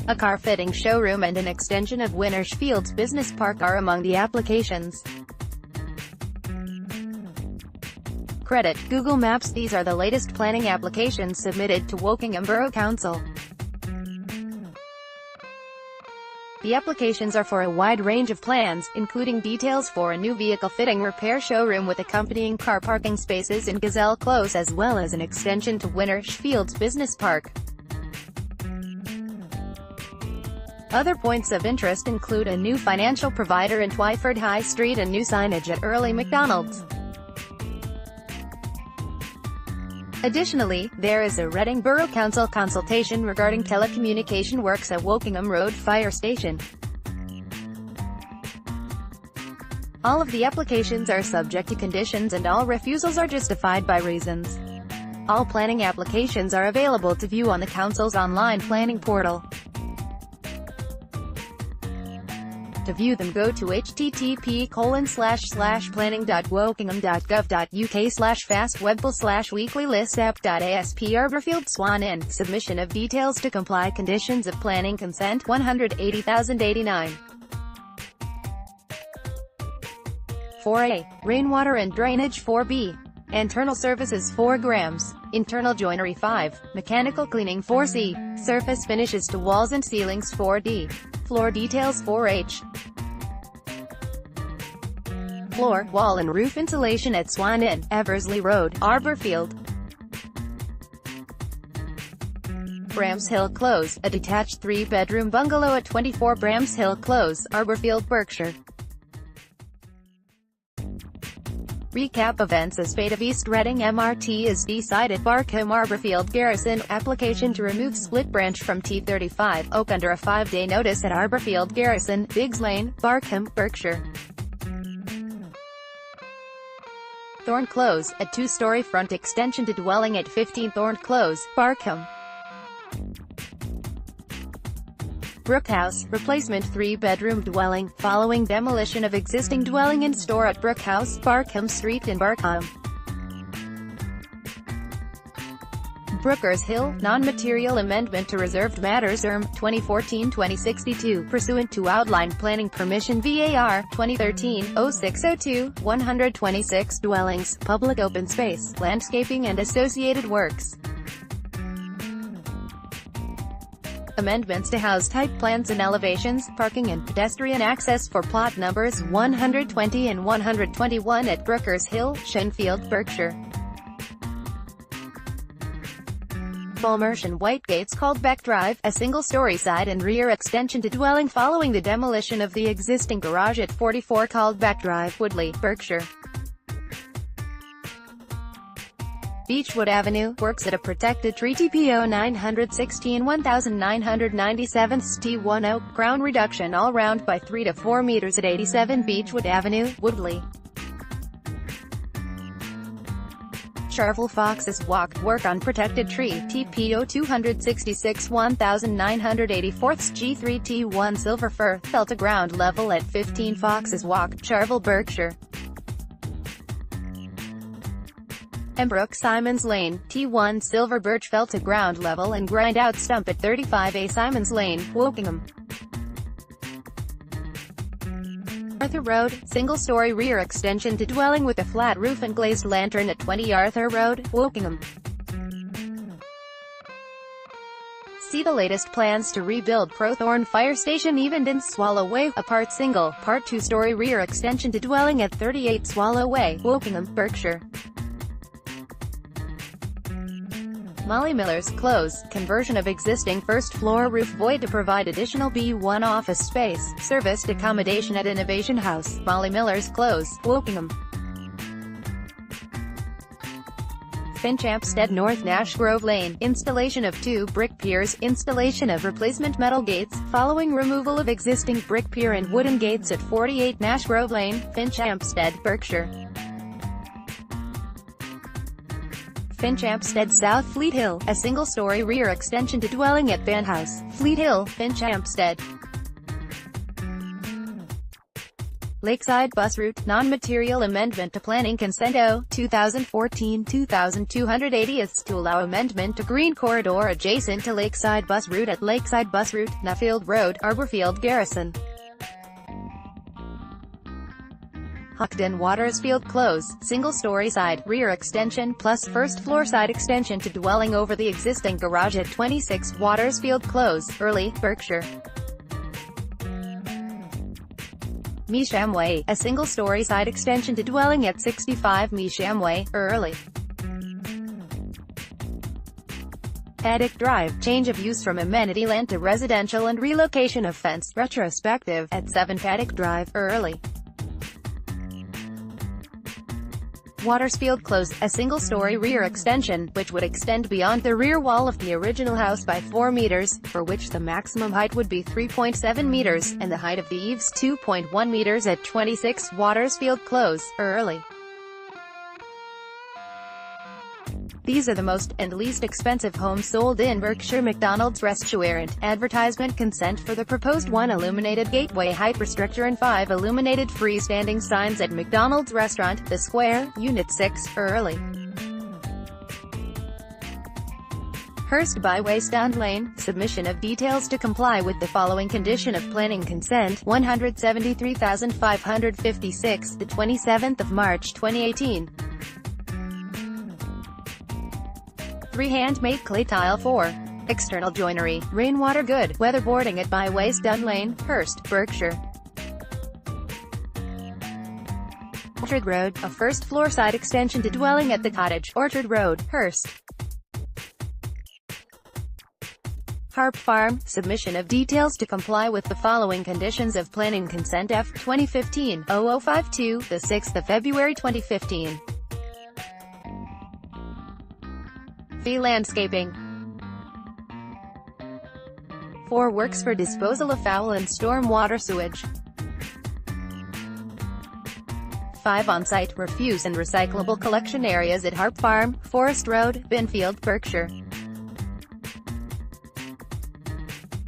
A car fitting showroom and an extension of Winnersh Fields Business Park are among the applications. Credit Google Maps. These are the latest planning applications submitted to Wokingham Borough Council. The applications are for a wide range of plans, including details for a new vehicle fitting repair showroom with accompanying car parking spaces in Gazelle Close, as well as an extension to Winnersh Fields Business Park. Other points of interest include a new financial provider in Twyford High Street and new signage at early McDonald's. Additionally, there is a Reading Borough Council consultation regarding telecommunication works at Wokingham Road Fire Station. All of the applications are subject to conditions and all refusals are justified by reasons. All planning applications are available to view on the Council's online planning portal. To view them, go to http://planning.wokingham.gov.uk/fastwebbill/weeklylistapp.asp Arborfield Swan Inn. Submission of details to comply conditions of planning consent 180,089. 4A. Rainwater and drainage 4B. Internal services 4 grams. Internal joinery 5. Mechanical cleaning 4C. Surface finishes to walls and ceilings 4D. Floor details 4H. Floor, wall and roof insulation at Swan Inn, Eversley Road, Arborfield. Bramshill Close, a detached 3-bedroom bungalow at 24 Bramshill Close, Arborfield, Berkshire. Recap events as fate of East Reading MRT is decided. Barkham Arborfield Garrison, application to remove split branch from T35, Oak under a 5-day notice at Arborfield Garrison, Biggs Lane, Barkham, Berkshire. Thorn Close, a 2-story front extension to dwelling at 15 Thorn Close, Barkham. Brookhouse, replacement 3-bedroom dwelling, following demolition of existing dwelling and store at Brookhouse, Barkham Street in Barkham. Brookers Hill, non-material amendment to reserved matters ERM, 2014-2062, pursuant to outline planning permission VAR, 2013-0602, 126 dwellings, public open space, landscaping and associated works. Amendments to house type plans and elevations, parking and pedestrian access for plot numbers 120 and 121 at Brookers Hill, Shenfield, Berkshire. Bulmersh and Whitegates Caldback Drive, a single-story side and rear extension to dwelling following the demolition of the existing garage at 44 Caldback Drive, Woodley, Berkshire. Beechwood Avenue, works at a protected tree TPO 916 1997 T1 Oak, ground reduction all round by 3 to 4 meters at 87 Beechwood Avenue, Woodley. Charvel Foxes Walk, work on protected tree, TPO 266 1984 G3 T1 Silver Fir, fell to ground level at 15 Foxes Walk, Charvel, Berkshire. Embrook Simons Lane, T1 Silver Birch fell to ground level and grind out stump at 35A Simons Lane, Wokingham. Arthur Road, single-story rear extension to dwelling with a flat roof and glazed lantern at 20 Arthur Road, Wokingham. See the latest plans to rebuild Prothorn Fire Station Evendon Swallow Way, a part single, part 2-story rear extension to dwelling at 38 Swallow Way, Wokingham, Berkshire. Molly Miller's Close, conversion of existing first-floor roof void to provide additional B1 office space, serviced accommodation at Innovation House, Molly Miller's Close, Wokingham. Finchampstead North Nash Grove Lane, installation of 2 brick piers, installation of replacement metal gates, following removal of existing brick pier and wooden gates at 48 Nash Grove Lane, Finchampstead, Berkshire. Finchampstead South Fleet Hill, a single-story rear extension to dwelling at Van House, Fleet Hill, Finchampstead. Lakeside Bus Route, non-material amendment to planning consent O. 2014-2280 to allow amendment to green corridor adjacent to Lakeside Bus Route at Lakeside Bus Route, Nuffield Road, Arborfield Garrison. Huckden Watersfield Close, single-story side, rear extension plus first-floor side extension to dwelling over the existing garage at 26 Watersfield Close, Early, Berkshire. Measham Way, a single-story side extension to dwelling at 65 Measham Way, Early. Paddock Drive, change of use from amenity land to residential and relocation of fence, retrospective, at 7 Paddock Drive, Early. Watersfield Close, a single-story rear extension, which would extend beyond the rear wall of the original house by 4 meters, for which the maximum height would be 3.7 meters, and the height of the eaves 2.1 meters at 26 Watersfield Close, Early. These are the most and least expensive homes sold in Berkshire. McDonald's restaurant. Advertisement consent for the proposed 1 illuminated gateway height restrictor and 5 illuminated freestanding signs at McDonald's Restaurant, The Square, Unit 6, Early. Hurst Byway Stand Lane, submission of details to comply with the following condition of planning consent, 173,556, the 27th of March 2018. 3 handmade clay tile 4. External joinery, rainwater good, weatherboarding at Byway Stand Lane, Hurst, Berkshire. Orchard Road, a first-floor side extension to dwelling at the cottage, Orchard Road, Hurst. Harp Farm, submission of details to comply with the following conditions of planning consent F. 2015-0052, the 6th of February 2015. Fee landscaping. 4 works for disposal of foul and storm water sewage. 5 on-site refuse and recyclable collection areas at Harp Farm, Forest Road, Binfield, Berkshire.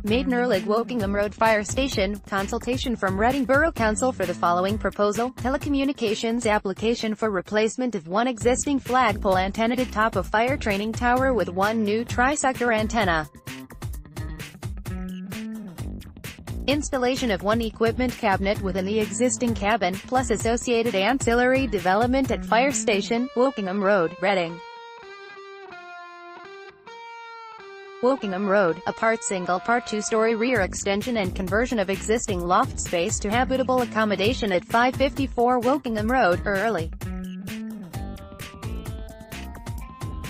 Maiden-Erlig Wokingham Road Fire Station, consultation from Reading Borough Council for the following proposal, telecommunications application for replacement of 1 existing flagpole antenna to top of fire training tower with 1 new tri-sector antenna. Installation of 1 equipment cabinet within the existing cabin, plus associated ancillary development at Fire Station, Wokingham Road, Reading. Wokingham Road, a part single part 2-story rear extension and conversion of existing loft space to habitable accommodation at 554 Wokingham Road, Early.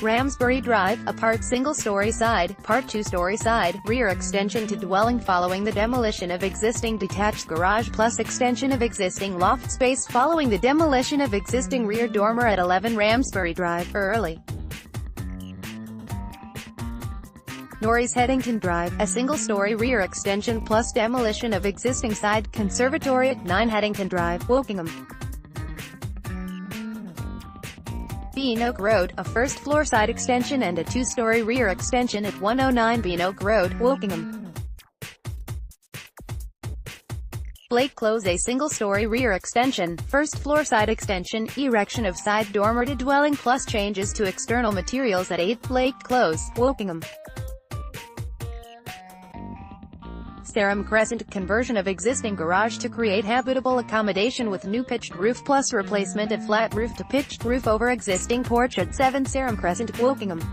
Ramsbury Drive, a part single-story side, part 2-story side, rear extension to dwelling following the demolition of existing detached garage plus extension of existing loft space following the demolition of existing rear dormer at 11 Ramsbury Drive, Early. Norris Headington Drive, a single-story rear extension plus demolition of existing side conservatory at 9 Headington Drive, Wokingham. Beanoak Road, a first-floor side extension and a 2-story rear extension at 109 Beanoak Road, Wokingham. Blake Close, a single-story rear extension, first-floor side extension, erection of side dormer to dwelling plus changes to external materials at 8 Blake Close, Wokingham. Sarum Crescent, conversion of existing garage to create habitable accommodation with new pitched roof plus replacement of flat roof to pitched roof over existing porch at 7 Sarum Crescent, Wokingham.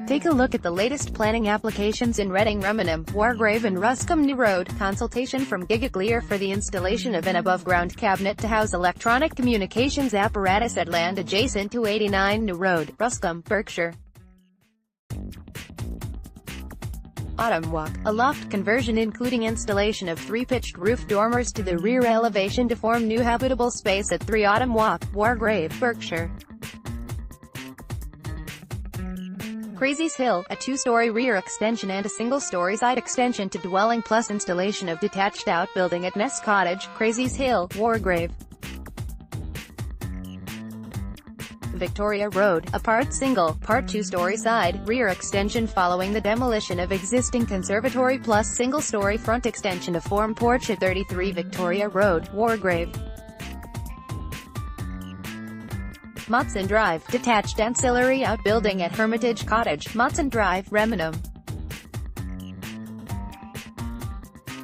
Take a look at the latest planning applications in Reading, Rummenham, Wargrave and Ruscombe New Road. Consultation from Gigaclear for the installation of an above-ground cabinet to house electronic communications apparatus at land adjacent to 89 New Road, Ruscombe, Berkshire. Autumn Walk, a loft conversion including installation of 3 pitched roof dormers to the rear elevation to form new habitable space at 3 Autumn Walk, Wargrave, Berkshire. Crazy's Hill, a 2-story rear extension and a single-story side extension to dwelling plus installation of detached outbuilding at Nest Cottage, Crazy's Hill, Wargrave. Victoria Road, a part single, part two-story side, rear extension following the demolition of existing conservatory plus single-story front extension of form porch at 33 Victoria Road, Wargrave. Motson Drive, detached ancillary outbuilding at Hermitage Cottage, Motson Drive, Remenham.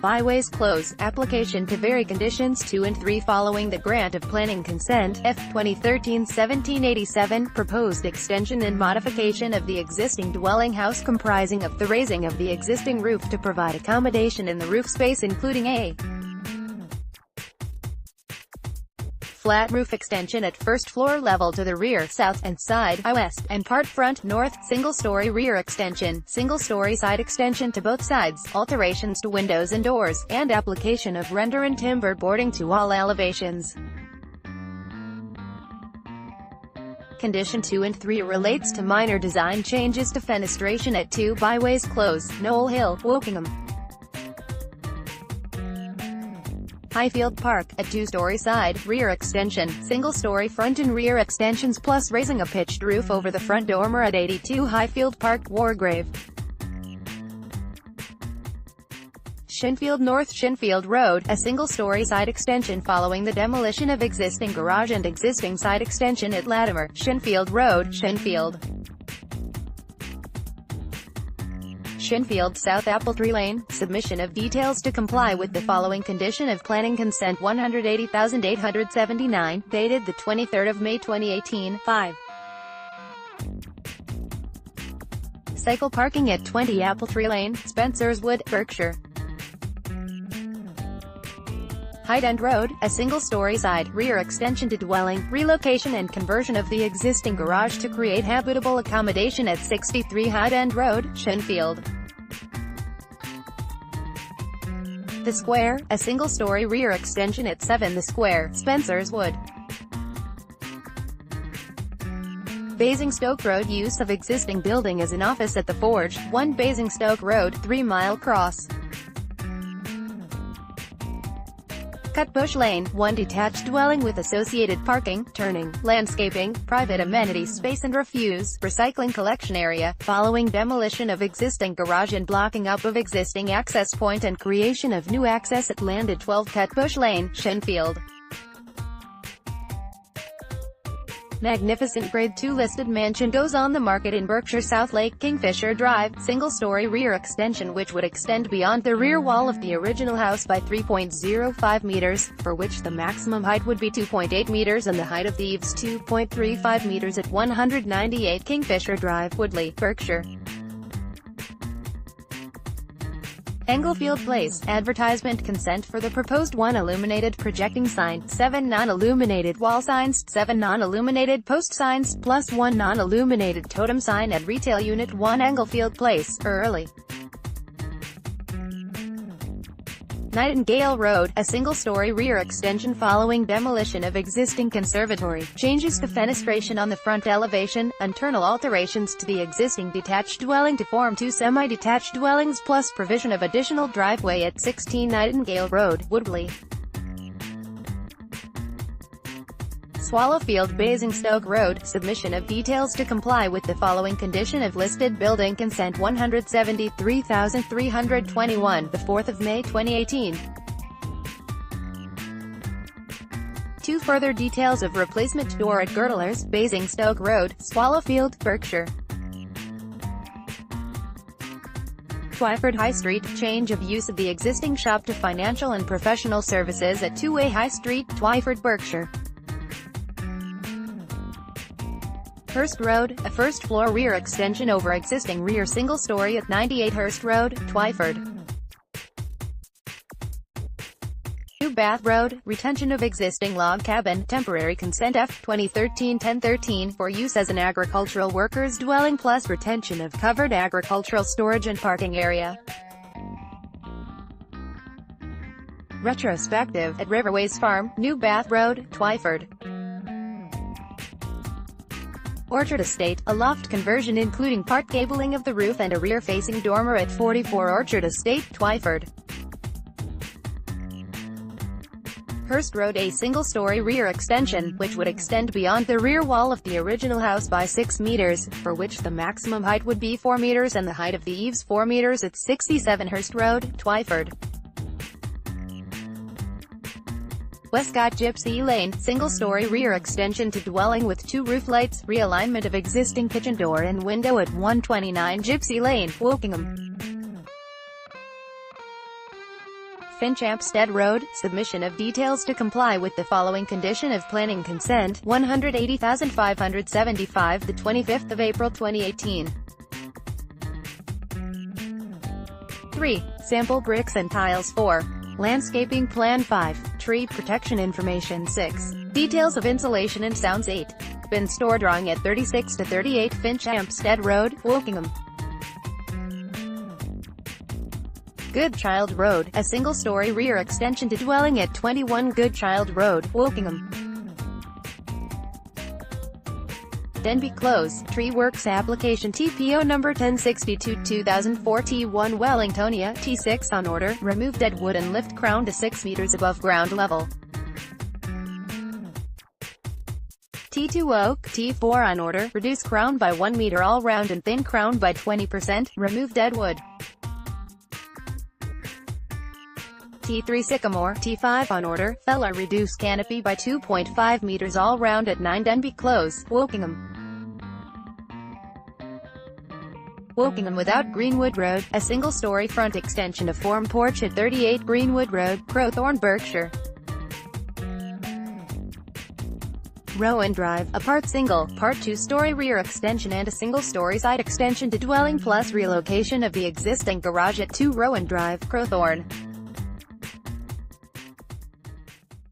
Byways Close, application to vary conditions 2 and 3 following the grant of planning consent, F. 2013-1787, proposed extension and modification of the existing dwelling house comprising of the raising of the existing roof to provide accommodation in the roof space including a flat roof extension at first floor level to the rear, south, and side, west, and part front, north, single-story rear extension, single-story side extension to both sides, alterations to windows and doors, and application of render and timber boarding to all elevations. Condition 2 and 3 relates to minor design changes to fenestration at 2 Byways Close, Knoll Hill, Wokingham. Highfield Park, a two-story side, rear extension, single-story front and rear extensions plus raising a pitched roof over the front dormer at 82 Highfield Park, Wargrave. Shinfield North Shinfield Road, a single-story side extension following the demolition of existing garage and existing side extension at Latimer, Shinfield Road, Shinfield. Shinfield South Appletree Lane, submission of details to comply with the following condition of planning consent 180,879, dated the 23rd of May 2018, 5. Cycle parking at 20 Appletree Lane, Spencerswood, Berkshire. Hyde End Road, a single-story side, rear extension to dwelling, relocation and conversion of the existing garage to create habitable accommodation at 63 Hyde End Road, Shinfield. The Square, a single-story rear extension at 7 The Square, Spencerswood. Basingstoke Road, use of existing building as an office at the Forge, 1 Basingstoke Road, 3 Mile Cross. Cutbush Lane, 1 detached dwelling with associated parking, turning, landscaping, private amenity space and refuse, recycling collection area, following demolition of existing garage and blocking up of existing access point and creation of new access at land at 12 Cutbush Lane, Shinfield. Magnificent Grade 2 listed mansion goes on the market in Berkshire South Lake Kingfisher Drive, single-story rear extension which would extend beyond the rear wall of the original house by 3.05 meters, for which the maximum height would be 2.8 meters and the height of the eaves 2.35 meters at 198 Kingfisher Drive, Woodley, Berkshire. Englefield Place, advertisement consent for the proposed 1 illuminated projecting sign, 7 non-illuminated wall signs, 7 non-illuminated post signs, plus 1 non-illuminated totem sign at Retail Unit 1 Englefield Place, Early. Nightingale Road, a single-story rear extension following demolition of existing conservatory, changes to fenestration on the front elevation, internal alterations to the existing detached dwelling to form 2 semi-detached dwellings plus provision of additional driveway at 16 Nightingale Road, Woodley. Swallowfield Basingstoke Road, submission of details to comply with the following condition of listed building consent 173,321, the 4th of May 2018. 2 further details of replacement door at Girdlers, Basingstoke Road, Swallowfield, Berkshire. Twyford High Street, change of use of the existing shop to financial and professional services at 2A High Street, Twyford, Berkshire. Hurst Road, a first-floor rear extension over existing rear single-story at 98 Hurst Road, Twyford. New Bath Road, retention of existing log cabin, temporary consent F. 2013-1013, for use as an agricultural workers' dwelling plus retention of covered agricultural storage and parking area. Retrospective, at Riverways Farm, New Bath Road, Twyford. Orchard Estate, a loft conversion including part cabling of the roof and a rear-facing dormer at 44 Orchard Estate, Twyford. Hurst Road, a single-story rear extension, which would extend beyond the rear wall of the original house by 6 meters, for which the maximum height would be 4 meters and the height of the eaves 4 meters at 67 Hurst Road, Twyford. Westcott Gypsy Lane, single-story rear extension to dwelling with 2 roof lights, realignment of existing kitchen door and window at 129 Gypsy Lane, Wokingham. Finchampstead Road, submission of details to comply with the following condition of planning consent, 180,575, the 25th of April 2018. 3. Sample bricks and tiles. 4. Landscaping plan. 5. Tree protection information. 6. Details of insulation and sounds. 8. Bin store drawing at 36 to 38 Finchampstead Road, Wokingham. Goodchild Road, a single-story rear extension to dwelling at 21 Goodchild Road, Wokingham. Denby Close, Tree Works application TPO number 1062-2004 T1 Wellingtonia, T6 on order, remove dead wood and lift crown to 6 meters above ground level. T2 Oak, T4 on order, reduce crown by 1 meter all round and thin crown by 20%, remove dead wood. T3 Sycamore, T5 on order, feller, reduce canopy by 2.5 meters all round at 9 Denby Close, Wokingham. Wokingham Without Greenwood Road, a single-story front extension of form porch at 38 Greenwood Road, Crowthorne, Berkshire. Rowan Drive, a part single, part 2-story rear extension and a single-story side extension to dwelling plus relocation of the existing garage at 2 Rowan Drive, Crowthorne.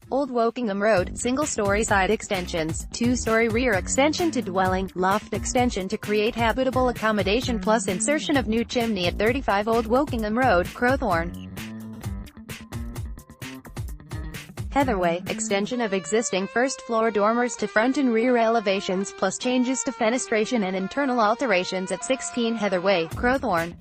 Old Wokingham Road, single-story side extensions, 2-story rear extension to dwelling, loft extension to create habitable accommodation plus insertion of new chimney at 35 Old Wokingham Road, Crowthorne. Heatherway, extension of existing first-floor dormers to front and rear elevations plus changes to fenestration and internal alterations at 16 Heatherway, Crowthorne.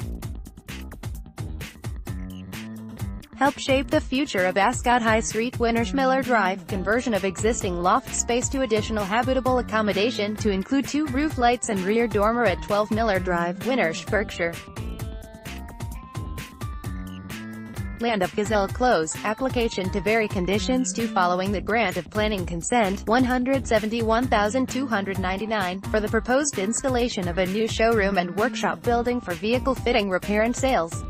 Help shape the future of Ascot High Street, Winnersh Miller Drive, conversion of existing loft space to additional habitable accommodation to include 2 roof lights and rear dormer at 12 Miller Drive, Winnersh, Berkshire. Land of Gazelle Close, application to vary conditions to following the grant of planning consent, 171,299, for the proposed installation of a new showroom and workshop building for vehicle fitting, repair and sales.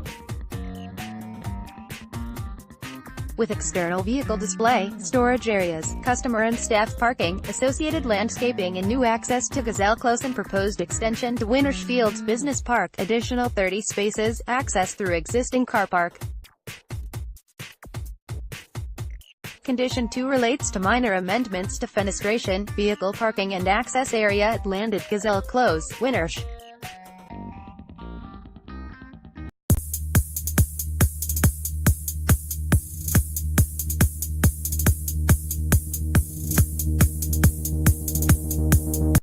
With external vehicle display, storage areas, customer and staff parking, associated landscaping and new access to Gazelle Close and proposed extension to Winnersh Fields Business Park, additional 30 spaces, access through existing car park. Condition 2 relates to minor amendments to fenestration, vehicle parking and access area at land at Gazelle Close, Winnersh.